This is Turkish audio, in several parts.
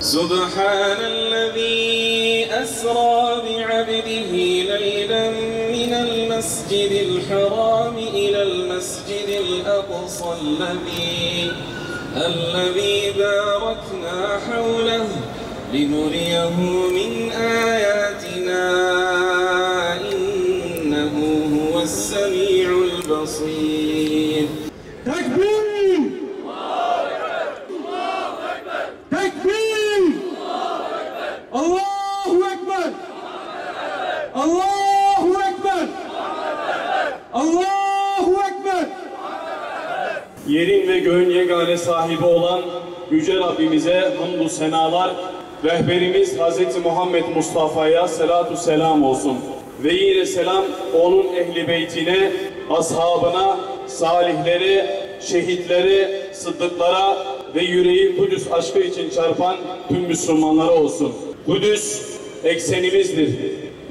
سبحان الذي أسرى بعبده ليلا من المسجد الحرام إلى المسجد الأقصى الذي باركنا حوله لنريه من آياتنا إنه هو السميع البصير. تكبير! تكبير! الله أكبر! الله أكبر! الله أكبر! Yerin ve göğün yegane sahibi olan Yüce Rabbimize hamdü senalar, rehberimiz Hz. Muhammed Mustafa'ya selatu selam olsun. Ve yine selam onun ehli beytine, ashabına, salihlere, şehitlere, sıddıklara ve yüreği Kudüs aşkı için çarpan tüm Müslümanlara olsun. Kudüs eksenimizdir.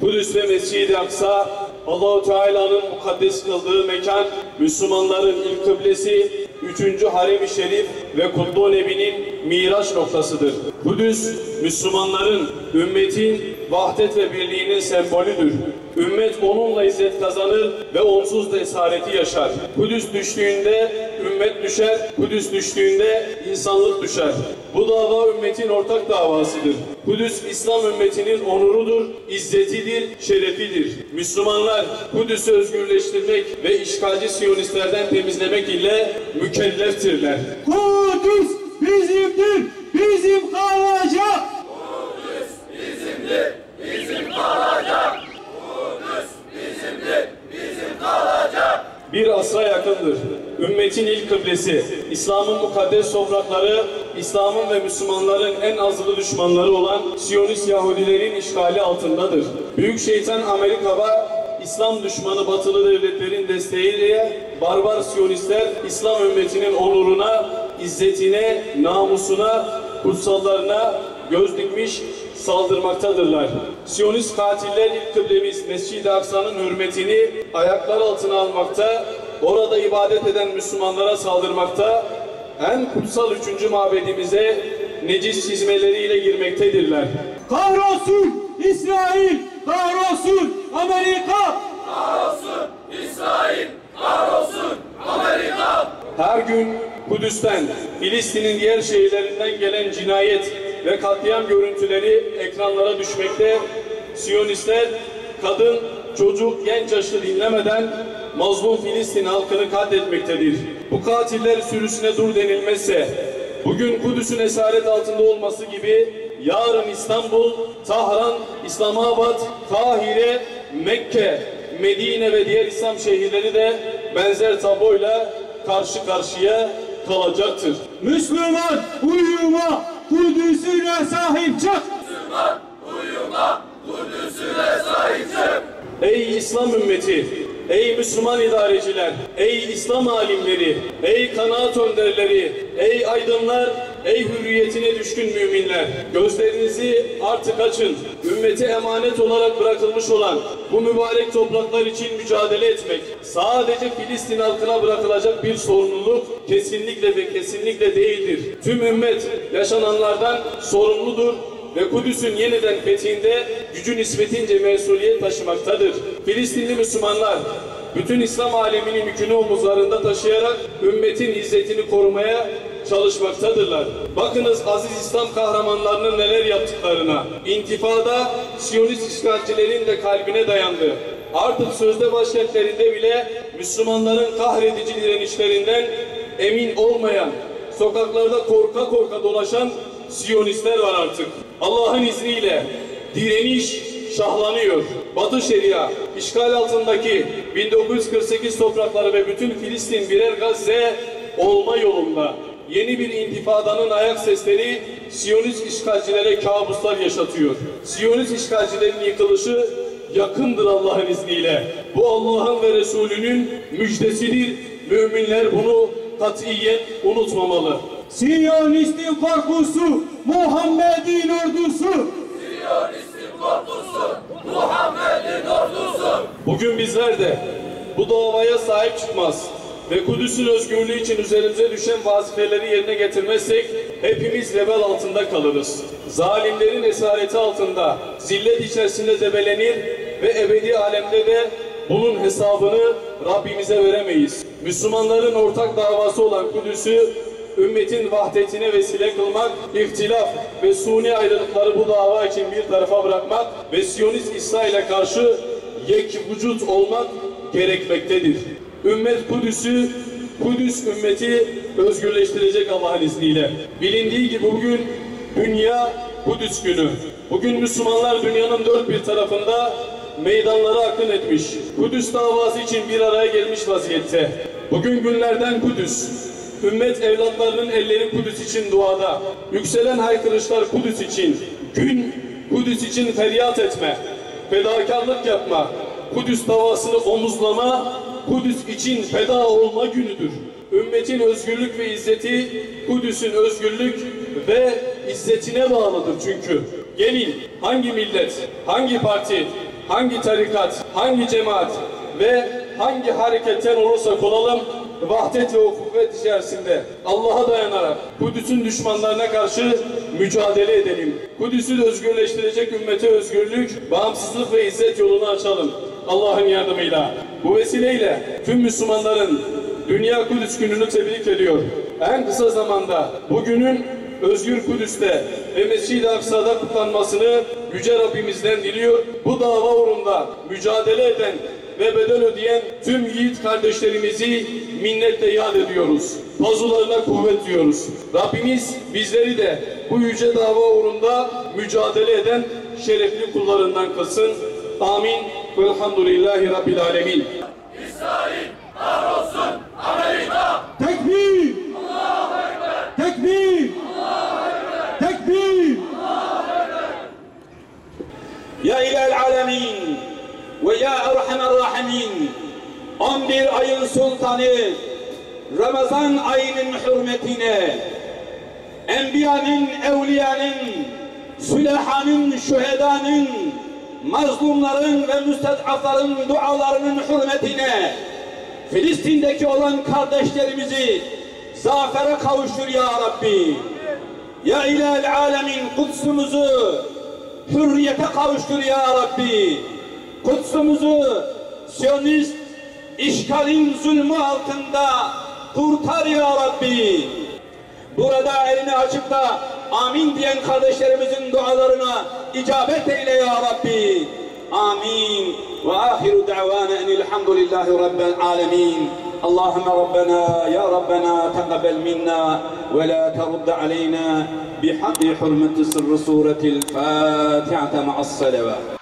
Kudüs ve Mescid-i Aksa, Allah-u Teala'nın mukaddes kıldığı mekan, Müslümanların ilk kıblesi, 3. Harem-i Şerif ve Kutlu Nebi'nin miraç noktasıdır. Kudüs, Müslümanların, ümmetin vahdet ve birliğinin sembolüdür. Ümmet onunla izzet kazanır ve onsuz da esareti yaşar. Kudüs düştüğünde ümmet düşer, Kudüs düştüğünde insanlık düşer. Bu dava ümmetin ortak davasıdır. Kudüs, İslam ümmetinin onurudur, izzetidir, şerefidir. Müslümanlar Kudüs'ü özgürleştirmek ve işgalci Siyonistlerden temizlemek ile mükelleftirler. Kudüs bizimdir, bizim kalacak. Kudüs bizimdir, bizim kalacak. Kudüs bizimdir, bizim kalacak. Bir asra yakındır. Ümmetin ilk kıblesi, İslam'ın mukaddes toprakları, İslam'ın ve Müslümanların en azılı düşmanları olan Siyonist Yahudilerin işgali altındadır. Büyük şeytan Amerika'da İslam düşmanı batılı devletlerin desteğiyle barbar Siyonistler İslam ümmetinin onuruna, izzetine, namusuna, kutsallarına göz dikmiş saldırmaktadırlar. Siyonist katiller ilk kıblemiz Mescid-i Aksa'nın hürmetini ayaklar altına almakta, orada ibadet eden Müslümanlara saldırmakta, en kutsal 3. mabedimize necis çizmeleriyle girmektedirler. Kahrolsun İsrail, kahrolsun Amerika. Kahrolsun İsrail, kahrolsun Amerika. Her gün Kudüs'ten, Filistin'in diğer şehirlerinden gelen cinayet ve katliam görüntüleri ekranlara düşmekte. Siyonistler kadın, çocuk, genç yaşlı dinlemeden mazlum Filistin halkını katletmektedir. Bu katiller sürüsüne dur denilmezse, bugün Kudüs'ün esaret altında olması gibi yarın İstanbul, Tahran, İslamabad, Kahire, Mekke, Medine ve diğer İslam şehirleri de benzer tabloyla karşı karşıya kalacaktır. Müslüman uyuma, Kudüs'üne sahip çık. Müslüman uyuma, Kudüs'üne sahip çık. Ey İslam ümmeti, ey Müslüman idareciler, ey İslam alimleri, ey kanaat önderleri, ey aydınlar, ey hürriyetine düşkün müminler, gözlerinizi artık açın. Ümmete emanet olarak bırakılmış olan bu mübarek topraklar için mücadele etmek sadece Filistin halkına bırakılacak bir sorumluluk kesinlikle ve kesinlikle değildir. Tüm ümmet yaşananlardan sorumludur ve Kudüs'ün yeniden fethinde gücü nispetince mesuliyet taşımaktadır. Filistinli Müslümanlar bütün İslam aleminin yükünü omuzlarında taşıyarak ümmetin izzetini korumaya çalışmaktadırlar. Bakınız aziz İslam kahramanlarının neler yaptıklarına. İntifada Siyonist işgalcilerin de kalbine dayandı. Artık sözde başkentlerinde bile Müslümanların kahredici direnişlerinden emin olmayan, sokaklarda korka korka dolaşan Siyonistler var artık. Allah'ın izniyle direniş şahlanıyor. Batı Şeria, işgal altındaki 1948 toprakları ve bütün Filistin birer Gazze olma yolunda. Yeni bir intifadanın ayak sesleri Siyonist işgalcilere kabuslar yaşatıyor. Siyonist işgalcilerin yıkılışı yakındır Allah'ın izniyle. Bu Allah'ın ve Resulünün müjdesidir. Müminler bunu katiyen unutmamalı. Siyonistin korkusu, Muhammed'in ordusu. Siyonistin korkusu, Muhammed'in ordusu. Bugün bizler de bu davaya sahip çıkmaz, ve Kudüs'ün özgürlüğü için üzerimize düşen vazifeleri yerine getirmezsek hepimiz vebal altında kalırız. Zalimlerin esareti altında, zillet içerisinde debelenir ve ebedi alemde de bunun hesabını Rabbimize veremeyiz. Müslümanların ortak davası olan Kudüs'ü ümmetin vahdetine vesile kılmak, ihtilaf ve suni ayrılıkları bu dava için bir tarafa bırakmak ve Siyonist İsrail'e karşı yekvücut olmak gerekmektedir. Ümmet Kudüs'ü, Kudüs ümmeti özgürleştirecek Allah'ın izniyle. Bilindiği gibi bugün Dünya Kudüs günü. Bugün Müslümanlar dünyanın dört bir tarafında meydanlara akın etmiş. Kudüs davası için bir araya gelmiş vaziyette. Bugün günlerden Kudüs. Ümmet evlatlarının elleri Kudüs için duada. Yükselen haykırışlar Kudüs için. Gün Kudüs için feryat etme. Fedakarlık yapma. Kudüs davasını omuzlama. Kudüs için feda olma günüdür. Ümmetin özgürlük ve izzeti Kudüs'ün özgürlük ve izzetine bağlıdır çünkü. Gelin hangi millet, hangi parti, hangi tarikat, hangi cemaat ve hangi hareketten olursak olalım vahdet ve ukuvvet içerisinde Allah'a dayanarak Kudüs'ün düşmanlarına karşı mücadele edelim. Kudüs'ü özgürleştirecek ümmete özgürlük, bağımsızlık ve izzet yolunu açalım Allah'ın yardımıyla. Bu vesileyle tüm Müslümanların Dünya Kudüs gününü tebrik ediyor. En kısa zamanda bugünün özgür Kudüs'te ve Mescid-i Aksa'da kutlanmasını Yüce Rabbimizden diliyor. Bu dava uğrunda mücadele eden ve bedel ödeyen tüm yiğit kardeşlerimizi minnetle yad ediyoruz. Pazularına kuvvet diyoruz. Rabbimiz bizleri de bu yüce dava uğrunda mücadele eden şerefli kullarından kılsın. Amin. Velhamdülillahi Rabbil Alemin. İsrail kahrolsun, Amerika! Tekbir! Allahu Ekber! Tekbir! Allahu Ekber! Tekbir! Ya İlahel Alemin ve ya Erhamer Rahimin, 11 ayın sultanı Ramazan ayının hürmetine Enbiyanın, evliyanın, sülahanın, şühedanın, mazlumların ve müstedafların dualarının hürmetine Filistin'deki olan kardeşlerimizi zafere kavuştur ya Rabbi. Ya İlahel Alemin, Kudsumuzu hürriyete kavuştur ya Rabbi. Kudsumuzu Siyonist işgalin zulmü altında kurtar ya Rabbi. Burada elini açıp da amin diyen kardeşlerimizin dualarına icabet eyle ya Rabbi. Amin. Ve ahiru da'vana enilhamdülillahi rabbil alemin. Allahümme Rabbena ya Rabbena teqabbel minna ve la terudde aleyna bihaddi hürmeti sırrı suretil Fatiha'te ma'as salavat.